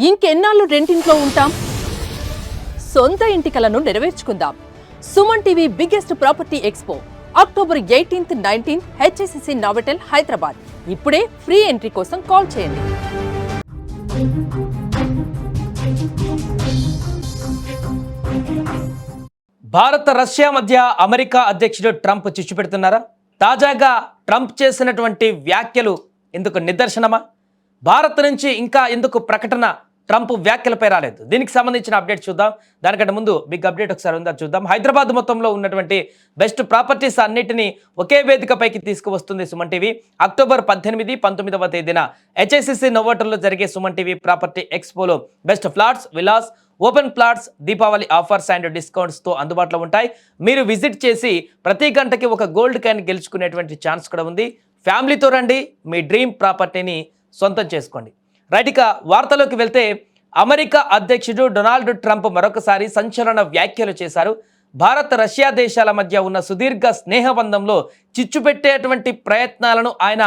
ఇంకెన్నాళ్ళు రెంటింట్లో ఉంటాం? సొంత ఇంటి కలను నెరవేర్చుకుందాం. Suman TV biggest property expo October 18th, 19th HSCC Novotel Hyderabad. ఇప్పుడే ఫ్రీ ఎంట్రీ కోసం కాల్ చేయండి. భారత రష్యా మధ్య అమెరికా అధ్యక్షుడు ట్రంప్ చిచ్చు పెడుతున్నారా? తాజాగా ట్రంప్ చేసినటువంటి వ్యాఖ్యలు ఎందుకు నిదర్శనమా? భారత్ నుంచి ఇంకా ఎందుకు ప్రకటన ట్రంప్ వ్యాఖ్యలపై రాలేదు? దీనికి సంబంధించిన అప్డేట్ చూద్దాం. దానికంటే ముందు బిగ్ అప్డేట్ ఒకసారి ఉందా చూద్దాం. హైదరాబాద్ మొత్తంలో ఉన్నటువంటి బెస్ట్ ప్రాపర్టీస్ అన్నిటినీ ఒకే వేదికపైకి తీసుకువస్తుంది సుమన్ టీవీ. అక్టోబర్ 18, 19వ తేదీన హెచ్ఎస్సిసి నోవోటెల్లో జరిగే సుమన్ టీవీ ప్రాపర్టీ ఎక్స్పోలో best flats, villas, open plots, Deepavali offers and డిస్కౌంట్స్తో అందుబాటులో ఉంటాయి. మీరు విజిట్ చేసి ప్రతి గంటకి ఒక గోల్డ్ కాయిన్ గెలుచుకునేటువంటి ఛాన్స్ కూడా ఉంది. ఫ్యామిలీతో రండి, మీ డ్రీమ్ ప్రాపర్టీని సొంతం చేసుకోండి. రైట్, ఇక వార్తలోకి వెళ్తే అమెరికా అధ్యక్షుడు డొనాల్డ్ ట్రంప్ మరొకసారి సంచలన వ్యాఖ్యలు చేశారు. భారత్ రష్యా దేశాల మధ్య ఉన్న సుదీర్ఘ స్నేహబంధంలో చిచ్చు పెట్టేటువంటి ప్రయత్నాలను ఆయన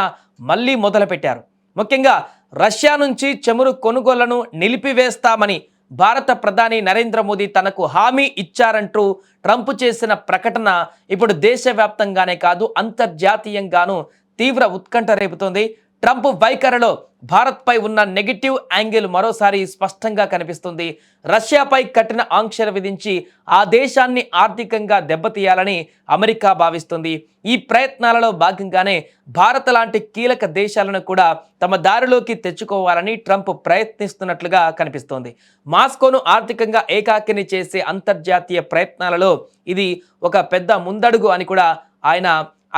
మళ్ళీ మొదలుపెట్టారు. ముఖ్యంగా రష్యా నుంచి చమురు కొనుగోళ్లను నిలిపివేస్తామని భారత ప్రధాని నరేంద్ర మోదీ తనకు హామీ ఇచ్చారంటూ ట్రంప్ చేసిన ప్రకటన ఇప్పుడు దేశవ్యాప్తంగానే కాదు అంతర్జాతీయంగానూ తీవ్ర ఉత్కంఠ రేపుతోంది. ట్రంప్ వైఖరిలో భారత్పై ఉన్న నెగిటివ్ యాంగిల్ మరోసారి స్పష్టంగా కనిపిస్తుంది. రష్యాపై కఠిన ఆంక్షలు విధించి ఆ దేశాన్ని ఆర్థికంగా దెబ్బతీయాలని అమెరికా భావిస్తుంది. ఈ ప్రయత్నాలలో భాగంగానే భారత్ లాంటి కీలక దేశాలను కూడా తమ దారిలోకి తెచ్చుకోవాలని ట్రంప్ ప్రయత్నిస్తున్నట్లుగా కనిపిస్తోంది. మాస్కోను ఆర్థికంగా ఏకాకిని చేసే అంతర్జాతీయ ప్రయత్నాలలో ఇది ఒక పెద్ద ముందడుగు అని కూడా ఆయన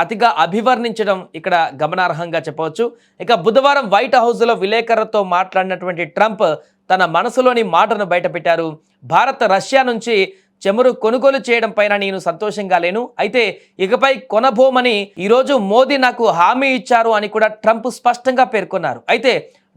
అతిగా అభివర్ణించడం ఇక్కడ గమనార్హంగా చెప్పవచ్చు. ఇక బుధవారం వైట్ హౌస్లో విలేకరులతో మాట్లాడినటువంటి ట్రంప్ తన మనసులోని మాటను బయటపెట్టారు. భారత్ రష్యా నుంచి చమురు కొనుగోలు చేయడం పైన నేను సంతోషంగా లేను, అయితే ఇకపై కొనబోమని ఈరోజు మోదీ నాకు హామీ ఇచ్చారు అని కూడా ట్రంప్ స్పష్టంగా పేర్కొన్నారు. అయితే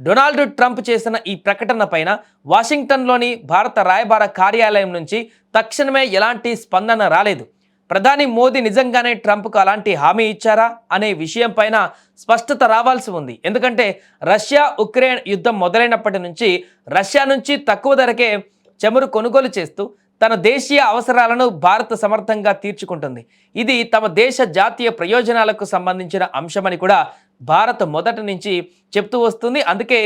డొనాల్డ్ ట్రంప్ చేసిన ఈ ప్రకటన పైన వాషింగ్టన్లోని భారత రాయబార కార్యాలయం నుంచి తక్షణమే ఎలాంటి స్పందన రాలేదు. ప్రధాని మోదీ నిజంగానే ట్రంప్కు అలాంటి హామీ ఇచ్చారా అనే విషయం పైన స్పష్టత రావాల్సి ఉంది. ఎందుకంటే రష్యా ఉక్రెయిన్ యుద్ధం మొదలైనప్పటి నుంచి రష్యా నుంచి తక్కువ ధరకే చమురు కొనుగోలు చేస్తూ తన దేశీయ అవసరాలను భారత్ సమర్థంగా తీర్చుకుంటుంది. ఇది తమ దేశ జాతీయ ప్రయోజనాలకు సంబంధించిన అంశమని కూడా భారత్ మొదటి నుంచి చెప్తూ వస్తుంది. అందుకే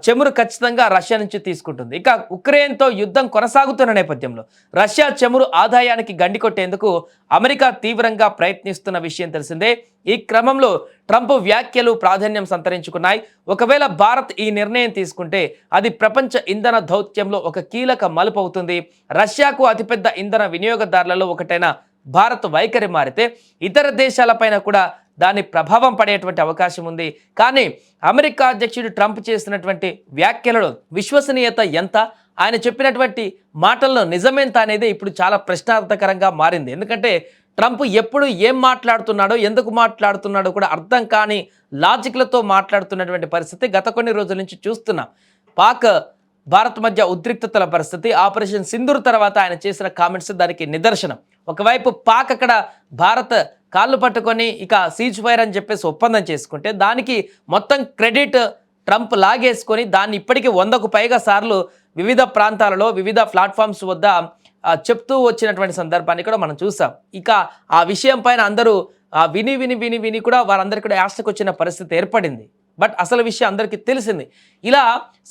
చమురు ఖచ్చితంగా రష్యా నుంచి తీసుకుంటుంది. ఇక ఉక్రెయిన్తో యుద్ధం కొనసాగుతున్న నేపథ్యంలో రష్యా చమురు ఆదాయానికి గండి కొట్టేందుకు అమెరికా తీవ్రంగా ప్రయత్నిస్తున్న విషయం తెలిసిందే. ఈ క్రమంలో ట్రంప్ వ్యాఖ్యలు ప్రాధాన్యం సంతరించుకున్నాయి. ఒకవేళ భారత్ ఈ నిర్ణయం తీసుకుంటే అది ప్రపంచ ఇంధన దౌత్యంలో ఒక కీలక మలుపు అవుతుంది. రష్యాకు అతిపెద్ద ఇంధన వినియోగదారులలో ఒకటైన భారత్ వైఖరి మారితే ఇతర దేశాలపైన కూడా దాని ప్రభావం పడేటువంటి అవకాశం ఉంది. కానీ అమెరికా అధ్యక్షుడు ట్రంప్ చేసినటువంటి వ్యాఖ్యలలో విశ్వసనీయత ఎంత, ఆయన చెప్పినటువంటి మాటల్లో నిజమెంత అనేది ఇప్పుడు చాలా ప్రశ్నార్థకరంగా మారింది. ఎందుకంటే ట్రంప్ ఎప్పుడు ఏం మాట్లాడుతున్నాడో, ఎందుకు మాట్లాడుతున్నాడో కూడా అర్థం కాని లాజిక్లతో మాట్లాడుతున్నటువంటి పరిస్థితి గత కొన్ని రోజుల నుంచి చూస్తున్నాం. పాక్ భారత్ మధ్య ఉద్రిక్తతల పరిస్థితి, ఆపరేషన్ సింధూర్ తర్వాత ఆయన చేసిన కామెంట్స్ దానికి నిదర్శనం. ఒకవైపు పాక్ అక్కడ భారత్ కాళ్ళు పట్టుకొని ఇక సీజ్ ఫైర్ అని చెప్పేసి ఒప్పందం చేసుకుంటే దానికి మొత్తం క్రెడిట్ ట్రంప్ లాగేసుకొని దాన్ని ఇప్పటికీ 100కు పైగా సార్లు వివిధ ప్రాంతాలలో వివిధ ప్లాట్ఫామ్స్ వద్ద చెప్తూ వచ్చినటువంటి సందర్భాన్ని కూడా మనం చూసాం. ఇక ఆ విషయం పైన అందరూ విని విని విని విని కూడా వారందరికీ కూడా యాస్టకు వచ్చిన పరిస్థితి ఏర్పడింది. బట్ అసలు విషయం అందరికీ తెలిసింది. ఇలా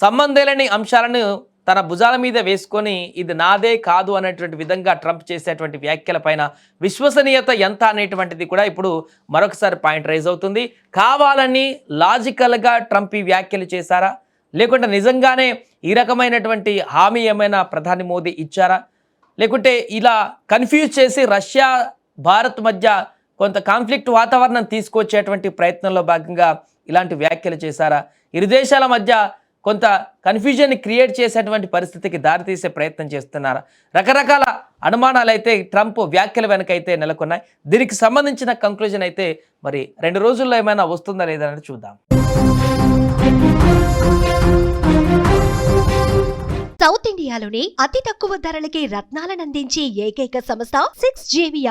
సంబంధాలని అంశాలను తన భుజాల మీద వేసుకొని ఇది నాదే కాదు అనేటువంటి విధంగా ట్రంప్ చేసేటువంటి వ్యాఖ్యల పైన విశ్వసనీయత ఎంత అనేటువంటిది కూడా ఇప్పుడు మరొకసారి పాయింట్ రైజ్ అవుతుంది. కావాలని లాజికల్గా ట్రంప్ ఈ వ్యాఖ్యలు చేశారా, లేకుంటే నిజంగానే ఈ రకమైనటువంటి హామీ ఏమైనా ప్రధాని మోదీ ఇచ్చారా, లేకుంటే ఇలా కన్ఫ్యూజ్ చేసి రష్యా భారత్ మధ్య కొంత కాన్ఫ్లిక్ట్ వాతావరణం తీసుకొచ్చేటువంటి ప్రయత్నంలో భాగంగా ఇలాంటి వ్యాఖ్యలు చేశారా, ఇరు దేశాల మధ్య కొంత కన్ఫ్యూజన్ని క్రియేట్ చేసేటువంటి పరిస్థితికి దారితీసే ప్రయత్నం చేస్తున్నారా? రకరకాల అనుమానాలు అయితే ట్రంప్ వ్యాఖ్యల వెనకైతే నెలకొన్నాయి. దీనికి సంబంధించిన కంక్లూజన్ అయితే మరి 2 రోజుల్లో ఏమైనా వస్తుందా లేదా అనేది చూద్దాం. సౌత్ ఇండియాలోనే అతి తక్కువ ధరలకి రత్నాలను అందించే ఏకైక సంస్థ 6JVR.